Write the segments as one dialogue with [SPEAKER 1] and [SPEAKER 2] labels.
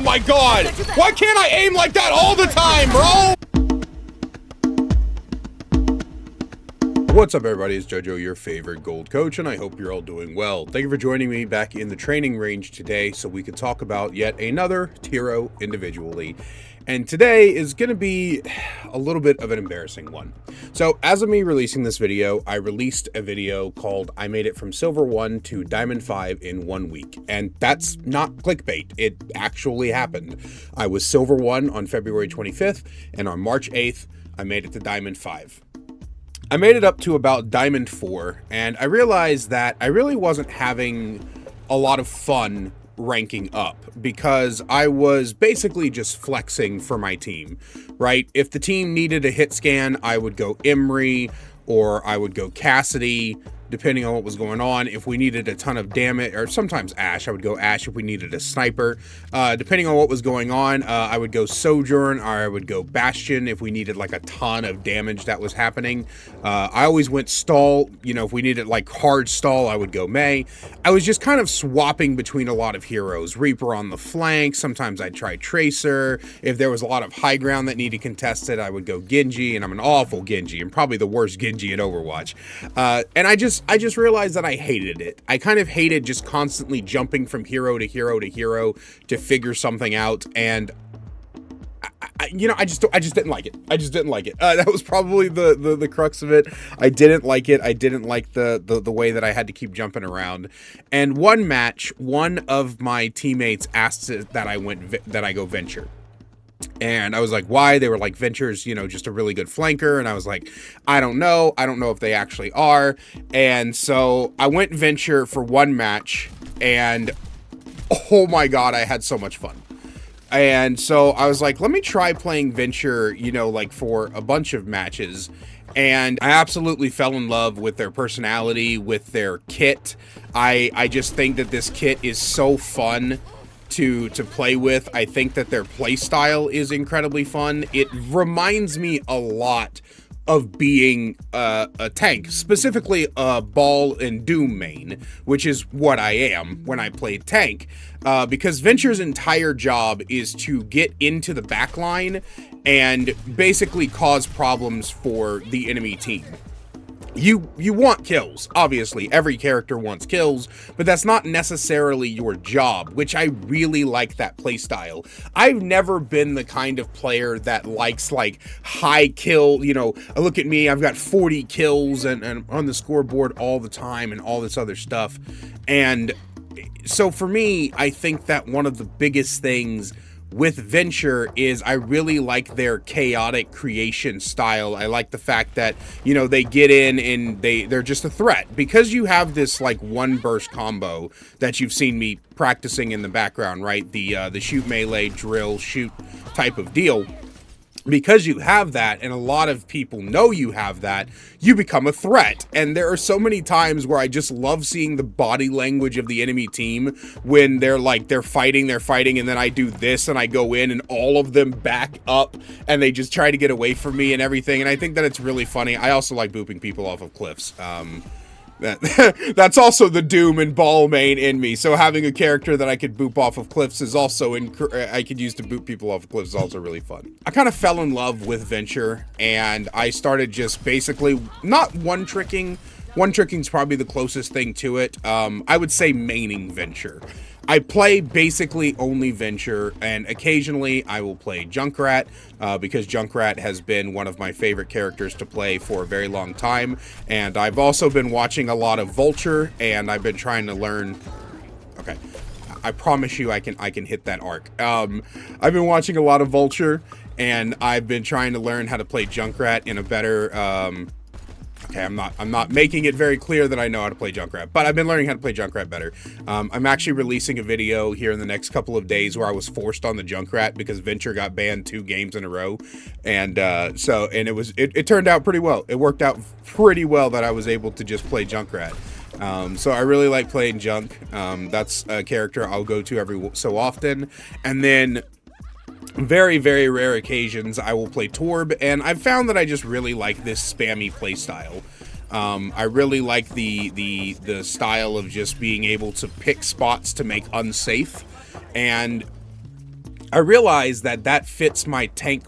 [SPEAKER 1] my god! Why can't I aim like that all the time, bro? What's up, everybody? It's JoJo, your favorite gold coach, and I hope you're all doing well. Thank you for joining me back in the training range today so we can talk about yet another Tiro individually. And today is going to be a little bit of an embarrassing one. So as of me releasing this video, I released a video called I Made It From Silver 1 to Diamond 5 in 1 week. And that's not clickbait. It actually happened. I was Silver 1 on February 25th, and on March 8th, I made it to Diamond 5. I made it up to about Diamond 4, and I realized that I really wasn't having a lot of fun ranking up because I was basically just flexing for my team, right? If the team needed a hit scan, I would go Emery or I would go Cassidy, depending on what was going on. If we needed a ton of damage, or sometimes Ashe, I would go Ashe if we needed a sniper. Depending on what was going on, I would go Sojourn, or I would go Bastion if we needed like a ton of damage that was happening. I always went stall, you know, if we needed like hard stall, I would go Mei. I was just kind of swapping between a lot of heroes. Reaper on the flank, sometimes I'd try Tracer. If there was a lot of high ground that needed contested, I would go Genji, and I'm an awful Genji, and probably the worst Genji in Overwatch. And I just realized that I hated it. I kind of hated just constantly jumping from hero to hero to hero to figure something out, and I just didn't like it. I just didn't like it. That was probably the crux of it. I didn't like it. I didn't like the way that I had to keep jumping around. And one match, one of my teammates asked that I go Venture. And I was like, why? They were like, Venture's, you know, just a really good flanker. And I was like, I don't know if they actually are. And so I went Venture for one match, and oh my god, I had so much fun. And so I was like, let me try playing Venture, you know, like for a bunch of matches. And I absolutely fell in love with their personality, with their kit. I just think that this kit is so fun to play with. I think that their play style is incredibly fun. It reminds me a lot of being a tank, specifically a Ball and Doom main, which is what I am when I play tank, because Venture's entire job is to get into the back line and basically cause problems for the enemy team. You want kills, obviously. Every character wants kills, but that's not necessarily your job, which I really like that playstyle. I've never been the kind of player that likes like high kill, you know, look at me, I've got 40 kills and on the scoreboard all the time and all this other stuff. And so for me, I think that one of the biggest things with Venture is I really like their chaotic creation style. I like the fact that, you know, they get in and they're just a threat. Because you have this like one burst combo that you've seen me practicing in the background, right? The shoot melee, drill, shoot type of deal. Because you have that, and a lot of people know you have that, you become a threat. And there are so many times where I just love seeing the body language of the enemy team when they're fighting, and then I do this, and I go in, and all of them back up, and they just try to get away from me and everything. And I think that it's really funny. I also like booping people off of cliffs. That's also the Doom and Ball main in me. So having a character that I could boop off of cliffs is also I could use to boop people off of cliffs is also really fun. I kind of fell in love with Venture, and I started just basically not one-tricking. One-tricking is probably the closest thing to it. I would say maining Venture. I play basically only Venture, and occasionally I will play Junkrat, because Junkrat has been one of my favorite characters to play for a very long time. And I've also been watching a lot of Vulture, and I've been trying to learn... Okay, I promise you I can hit that arc. I've been watching a lot of Vulture, and I've been trying to learn how to play Junkrat in a better... Okay, I'm not making it very clear that I know how to play Junkrat, but I've been learning how to play Junkrat better. I'm actually releasing a video here in the next couple of days where I was forced on the Junkrat because Venture got banned 2 games in a row, and it turned out pretty well. It worked out pretty well that I was able to just play Junkrat. So I really like playing Junk. That's a character I'll go to every so often, and then very, very rare occasions I will play Torb, and I've found that I just really like this spammy playstyle. I really like the style of just being able to pick spots to make unsafe, and I realized that that fits my tank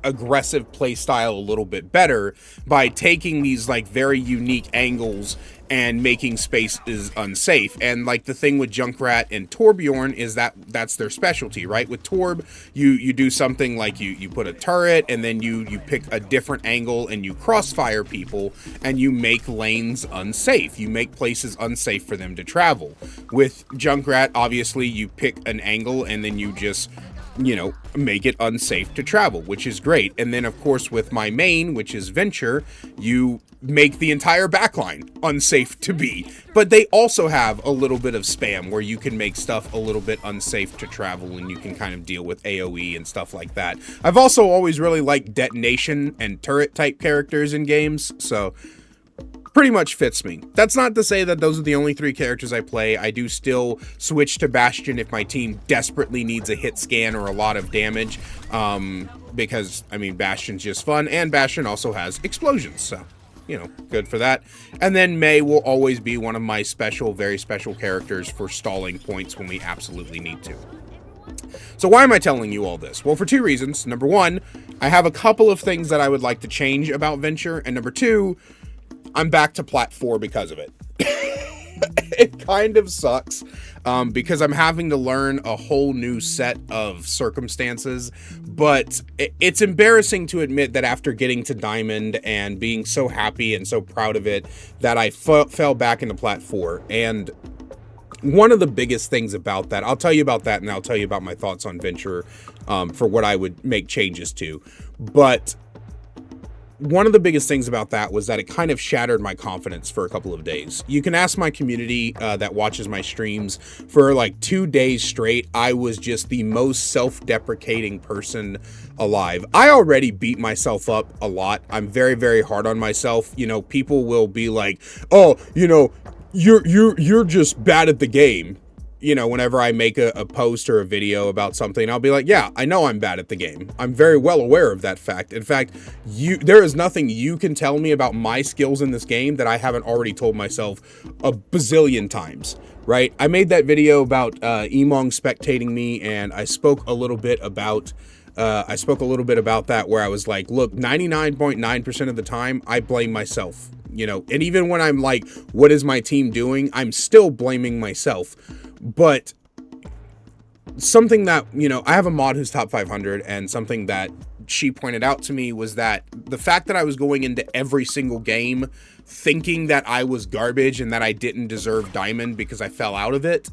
[SPEAKER 1] aggressive play style a little bit better by taking these like very unique angles and making spaces unsafe. And like the thing with Junkrat and Torbjorn is that that's their specialty, right? With Torb, you do something like you put a turret and then you pick a different angle and you crossfire people and you make lanes unsafe. You make places unsafe for them to travel. With Junkrat, obviously you pick an angle and then you just, you know, make it unsafe to travel, which is great. And then of course with my main, which is Venture, you make the entire backline unsafe to be. But they also have a little bit of spam where you can make stuff a little bit unsafe to travel and you can kind of deal with AoE and stuff like that. I've also always really liked detonation and turret type characters in games, so pretty much fits me. That's not to say that those are the only 3 characters I play. I do still switch to Bastion if my team desperately needs a hit scan or a lot of damage, because, I mean, Bastion's just fun, and Bastion also has explosions, so, you know, good for that. And then Mei will always be one of my special, very special characters for stalling points when we absolutely need to. So why am I telling you all this? Well, for 2 reasons. Number 1, I have a couple of things that I would like to change about Venture, and number 2, I'm back to Plat 4 because of it. It kind of sucks because I'm having to learn a whole new set of circumstances, but it's embarrassing to admit that after getting to Diamond and being so happy and so proud of it, that I fell back into Plat 4. And one of the biggest things about that, I'll tell you about that and I'll tell you about my thoughts on Venture for what I would make changes to. But one of the biggest things about that was that it kind of shattered my confidence for a couple of days. You can ask my community that watches my streams. For like 2 days straight, I was just the most self-deprecating person alive. I already beat myself up a lot. I'm very, very hard on myself. You know, people will be like, oh, you know, you're just bad at the game. You know, whenever I make a post or a video about something, I'll be like, yeah, I know I'm bad at the game. I'm very well aware of that fact. In fact, there is nothing you can tell me about my skills in this game that I haven't already told myself a bazillion times, right? I made that video about Emong spectating me, and I spoke a little bit about that, where I was like, look, 99.9% of the time, I blame myself. You know, and even when I'm like, what is my team doing? I'm still blaming myself. But something that, you know, I have a mod who's top 500, and something that she pointed out to me was that the fact that I was going into every single game thinking that I was garbage and that I didn't deserve Diamond because I fell out of it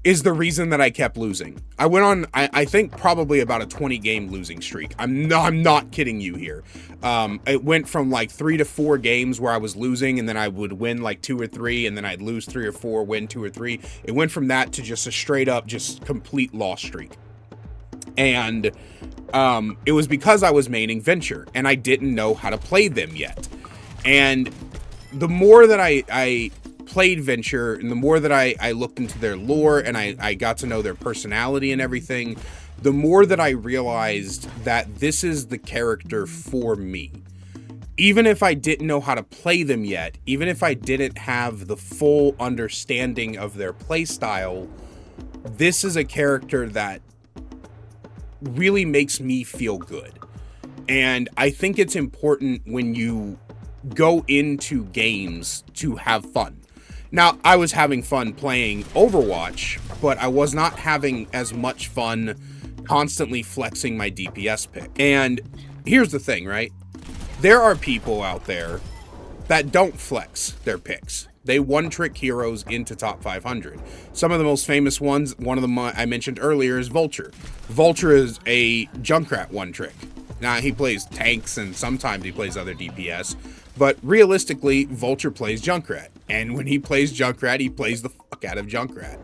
[SPEAKER 1] is the reason that I kept losing. I went on, I think probably about a 20 game losing streak. I'm not kidding you here. It went from like 3 to 4 games where I was losing, and then I would win like 2 or 3, and then I'd lose 3 or 4, win 2 or 3. It went from that to just a straight up, just complete loss streak. And it was because I was maining Venture, and I didn't know how to play them yet. And the more that I played Venture, and the more that I looked into their lore and I got to know their personality and everything, the more that I realized that this is the character for me. Even if I didn't know how to play them yet, even if I didn't have the full understanding of their play style, this is a character that really makes me feel good. And I think it's important when you go into games to have fun. Now, I was having fun playing Overwatch, but I was not having as much fun constantly flexing my DPS pick. And here's the thing, right? There are people out there that don't flex their picks. They one-trick heroes into top 500. Some of the most famous ones, one of them I mentioned earlier, is Vulture. Vulture is a Junkrat one-trick. Now, he plays tanks and sometimes he plays other DPS, but realistically, Vulture plays Junkrat. And when he plays Junkrat, he plays the fuck out of Junkrat.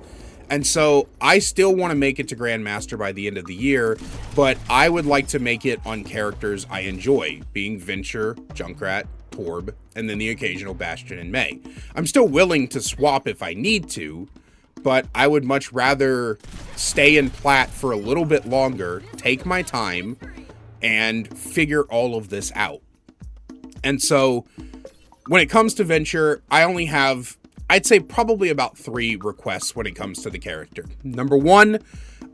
[SPEAKER 1] And so I still want to make it to Grandmaster by the end of the year, but I would like to make it on characters I enjoy, being Venture, Junkrat, Torb, and then the occasional Bastion and Mei. I'm still willing to swap if I need to, but I would much rather stay in Plat for a little bit longer, take my time, and figure all of this out. And so when it comes to Venture, I only have, I'd say probably about 3 requests when it comes to the character. Number 1,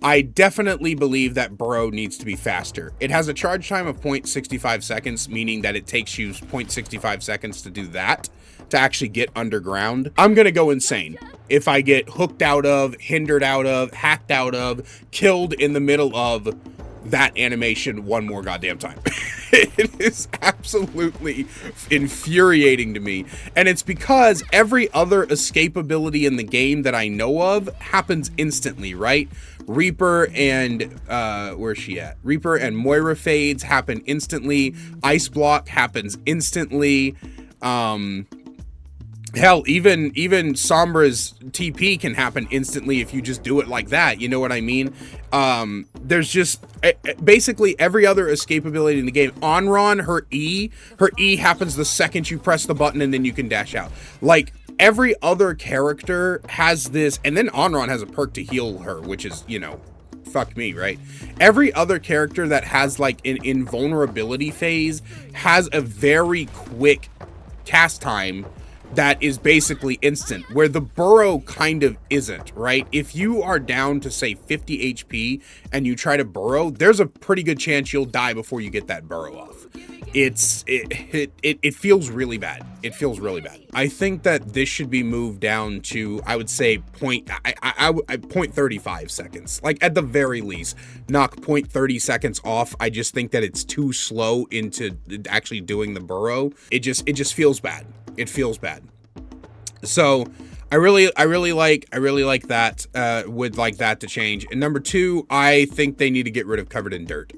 [SPEAKER 1] I definitely believe that burrow needs to be faster. It has a charge time of 0.65 seconds, meaning that it takes you 0.65 seconds to do that, to actually get underground. I'm gonna go insane if I get hooked out of, hindered out of, hacked out of, killed in the middle of that animation one more goddamn time. It is absolutely infuriating to me. And it's because every other escape ability in the game that I know of happens instantly, right? Reaper and, where's she at? Reaper and Moira fades happen instantly. Ice block happens instantly. Hell, even Sombra's TP can happen instantly if you just do it like that. You know what I mean? There's just basically every other escape ability in the game. Onron, her E happens the second you press the button and then you can dash out. Like, every other character has this, and then Onron has a perk to heal her, which is, you know, fuck me, right? Every other character that has like an invulnerability phase has a very quick cast time that is basically instant, where the burrow kind of isn't, right? If you are down to, say, 50 HP and you try to burrow, there's a pretty good chance you'll die before you get that burrow off. It feels really bad. It feels really bad. I think that this should be moved down to, I would say, 0.35 seconds. Like, at the very least, knock 0.30 seconds off. I just think that it's too slow into actually doing the burrow. It just feels bad. It feels bad. So I really like that, would like that to change. And number two, I think they need to get rid of Covered in Dirt.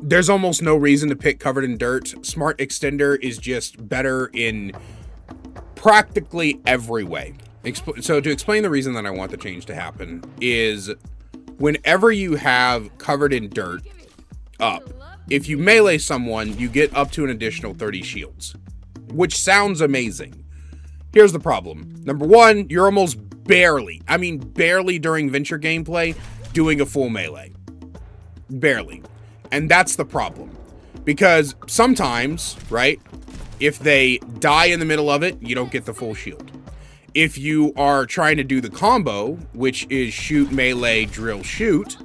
[SPEAKER 1] There's almost no reason to pick Covered in Dirt. Smart Extender is just better in practically every way. So to explain the reason that I want the change to happen is whenever you have Covered in Dirt up, if you melee someone, you get up to an additional 30 shields, which sounds amazing. Here's the problem. Number one, you're almost barely during Venture gameplay doing a full melee. Barely. And that's the problem. Because sometimes, right, if they die in the middle of it, you don't get the full shield. If you are trying to do the combo, which is shoot, melee, drill, shoot,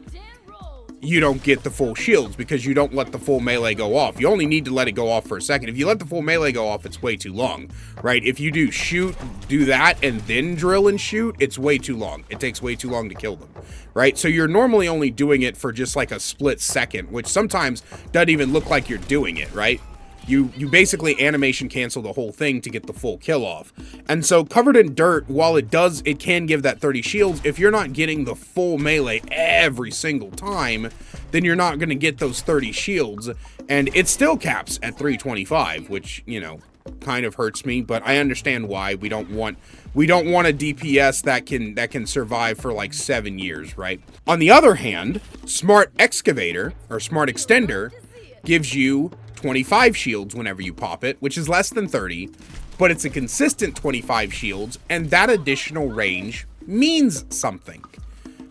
[SPEAKER 1] you don't get the full shields because you don't let the full melee go off. You only need to let it go off for a second. If you let the full melee go off, it's way too long, right? If you do shoot, do that, and then drill and shoot, it's way too long. It takes way too long to kill them, right? So you're normally only doing it for just like a split second, which sometimes doesn't even look like you're doing it, right? You basically animation cancel the whole thing to get the full kill off. And so Covered in Dirt, while it can give that 30 shields, if you're not getting the full melee every single time, then you're not going to get those 30 shields. And it still caps at 325, which, you know, kind of hurts me, but I understand why. We don't want a DPS that can survive for like 7 years, right? On the other hand, Smart Excavator or Smart Extender gives you 25 shields whenever you pop it, which is less than 30, but it's a consistent 25 shields, and that additional range means something,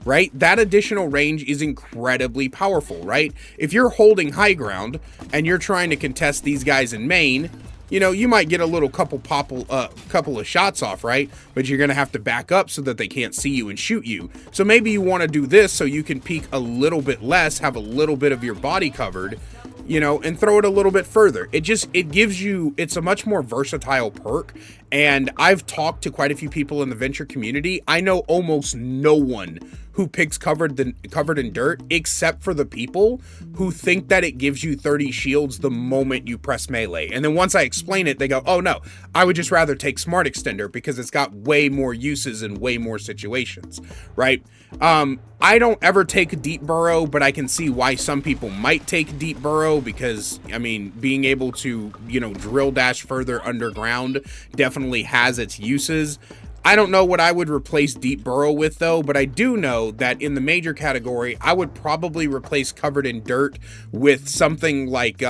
[SPEAKER 1] right? That additional range is incredibly powerful, right? If you're holding high ground and you're trying to contest these guys in main, you know, you might get a little couple of shots off, right? But you're gonna have to back up so that they can't see you and shoot you. So maybe you want to do this so you can peek a little bit less, have a little bit of your body covered, you know, and throw it a little bit further. It's a much more versatile perk. And I've talked to quite a few people in the Venture community. I know almost no one who picks Covered in Dirt, except for the people who think that it gives you 30 shields the moment you press melee. And then once I explain it, they go, oh no, I would just rather take Smart Extender because it's got way more uses and way more situations, right? I don't ever take a Deep Burrow, but I can see why some people might take Deep Burrow because, I mean, being able to, you know, drill dash further underground definitely has its uses. I don't know what I would replace Deep Burrow with, though, but I do know that in the major category, I would probably replace Covered in Dirt with something like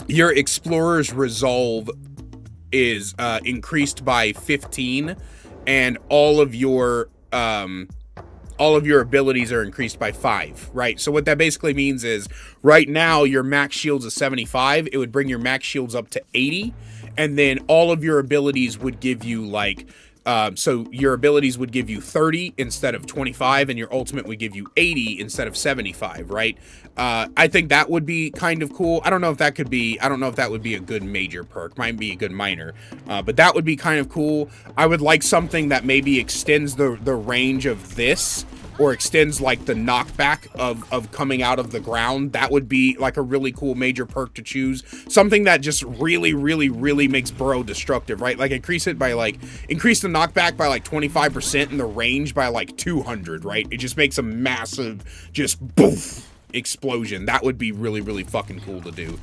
[SPEAKER 1] your Explorer's Resolve is increased by 15, and all of your abilities are increased by 5, right? So what that basically means is right now your max shields is 75. It would bring your max shields up to 80. And then all of your abilities would give you like So your abilities would give you 30 instead of 25, and your ultimate would give you 80 instead of 75, right? I think that would be kind of cool. I don't know if that would be a good major perk. Might be a good minor, but that would be kind of cool. I would like something that maybe extends the range of this, or extends like the knockback of coming out of the ground. That would be like a really cool major perk to choose. Something that just really, really, really makes Burrow destructive, right? Like increase the knockback by like 25% and the range by like 200, right? It just makes a massive, just boof explosion. That would be really, really fucking cool to do.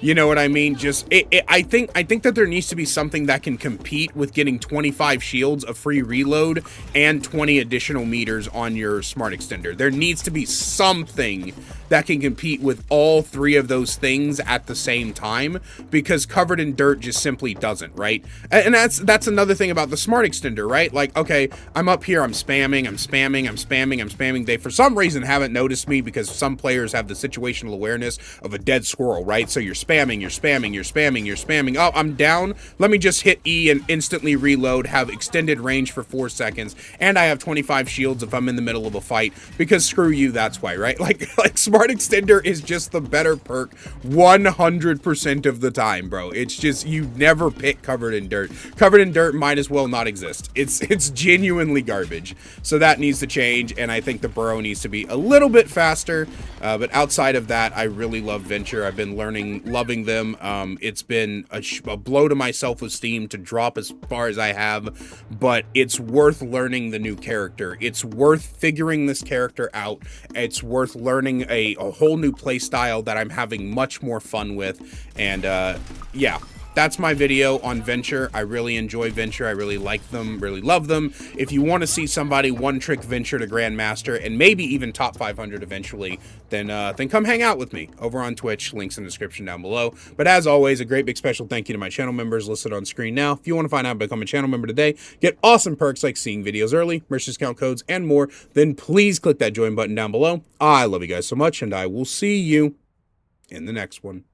[SPEAKER 1] You know what I mean? Just I think that there needs to be something that can compete with getting 25 shields, a free reload, and 20 additional meters on your smart extender. There needs to be something that can compete with all three of those things at the same time, because Covered in Dirt just simply doesn't, right? And that's another thing about the smart extender, right? Like, okay, I'm up here, I'm spamming. They for some reason haven't noticed me, because some players have the situational awareness of a dead squirrel, right? So you're spamming. Oh, I'm down. Let me just hit E and instantly reload, have extended range for 4 seconds, and I have 25 shields if I'm in the middle of a fight, because screw you, that's why, right? Like Smart Extender is just the better perk 100% of the time, bro. It's just, you never pick Covered in Dirt. Covered in Dirt might as well not exist. It's genuinely garbage. So that needs to change, and I think the Burrow needs to be a little bit faster. But outside of that, I really love Venture. I've been loving them. It's been a blow to my self-esteem to drop as far as I have, but it's worth learning the new character. It's worth figuring this character out. It's worth learning a whole new play style that I'm having much more fun with. And yeah, that's my video on Venture. I really enjoy Venture. I really like them, really love them. If you want to see somebody one-trick Venture to Grandmaster and maybe even top 500 eventually, then come hang out with me over on Twitch. Links in the description down below. But as always, a great big special thank you to my channel members listed on screen now. If you want to find out how to become a channel member today, get awesome perks like seeing videos early, merch discount codes, and more, then please click that join button down below. I love you guys so much, and I will see you in the next one.